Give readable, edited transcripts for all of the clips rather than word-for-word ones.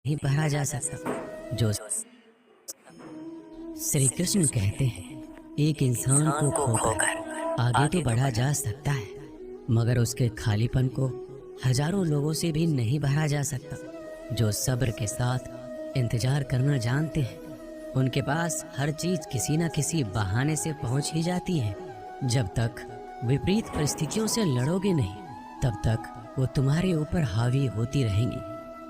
नहीं भरा जा सकता। जो श्री कृष्ण कहते हैं, एक इंसान को खोकर आगे तो बढ़ा जा सकता है, मगर उसके खालीपन को हजारों लोगों से भी नहीं भरा जा सकता। जो सब्र के साथ इंतजार करना जानते हैं, उनके पास हर चीज किसी न किसी बहाने से पहुंच ही जाती है। जब तक विपरीत परिस्थितियों से लड़ोगे नहीं, तब तक वो तुम्हारे ऊपर हावी होती रहेंगी।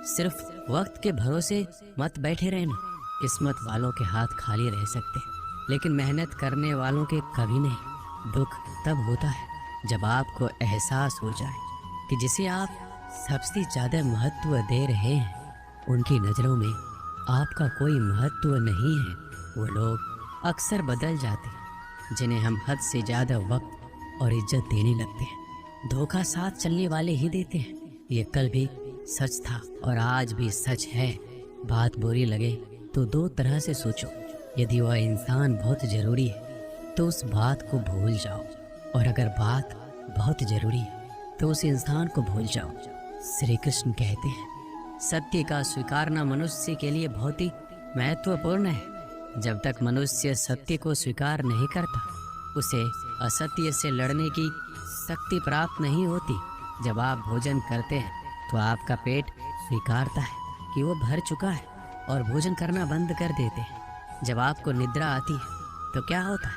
सिर्फ वक्त के भरोसे मत बैठे रहना। किस्मत वालों के हाथ खाली रह सकते हैं, लेकिन मेहनत करने वालों के कभी नहीं। दुख तब होता है जब आपको एहसास हो जाए कि जिसे आप सबसे ज़्यादा महत्व दे रहे हैं, उनकी नज़रों में आपका कोई महत्व नहीं है। वो लोग अक्सर बदल जाते हैं जिन्हें हम हद से ज़्यादा वक्त और इज्जत देने लगते हैं। धोखा साथ चलने वाले ही देते हैं। ये कल भी सच था और आज भी सच है। बात बुरी लगे तो दो तरह से सोचो। यदि वह इंसान बहुत ज़रूरी है तो उस बात को भूल जाओ, और अगर बात बहुत ज़रूरी है तो उस इंसान को भूल जाओ। श्री कृष्ण कहते हैं, सत्य का स्वीकारना मनुष्य के लिए बहुत ही महत्वपूर्ण है। जब तक मनुष्य सत्य को स्वीकार नहीं करता, उसे असत्य से लड़ने की शक्ति प्राप्त नहीं होती। जब आप भोजन करते हैं तो आपका पेट स्वीकारता है कि वो भर चुका है और भोजन करना बंद कर देते हैं। जब आपको निद्रा आती है तो क्या होता है?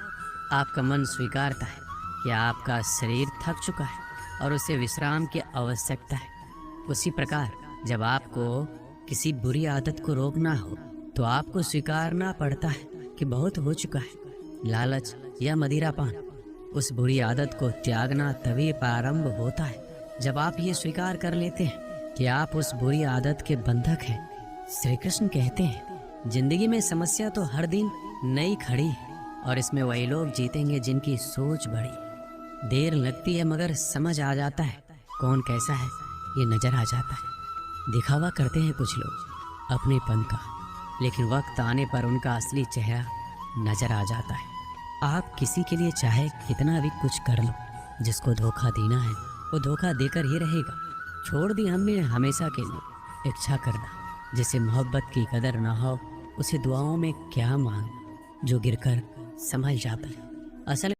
आपका मन स्वीकारता है कि आपका शरीर थक चुका है और उसे विश्राम की आवश्यकता है। उसी प्रकार जब आपको किसी बुरी आदत को रोकना हो तो आपको स्वीकारना पड़ता है कि बहुत हो चुका है। लालच या मदिरापान, उस बुरी आदत को त्यागना तभी प्रारंभ होता है जब आप ये स्वीकार कर लेते हैं कि आप उस बुरी आदत के बंधक हैं। श्री कृष्ण कहते हैं, जिंदगी में समस्या तो हर दिन नई खड़ी है, और इसमें वही लोग जीतेंगे जिनकी सोच बड़ी। देर लगती है मगर समझ आ जाता है कौन कैसा है, ये नजर आ जाता है। दिखावा करते हैं कुछ लोग अपनेपन का, लेकिन वक्त आने पर उनका असली चेहरा नजर आ जाता है। आप किसी के लिए चाहे कितना भी कुछ कर लो, जिसको धोखा देना है वो धोखा देकर ही रहेगा। छोड़ दी हमने हमेशा के लिए इच्छा करना। जिसे मोहब्बत की कदर ना हो, उसे दुआओं में क्या मांगना। जो गिरकर संभल जाता है, असल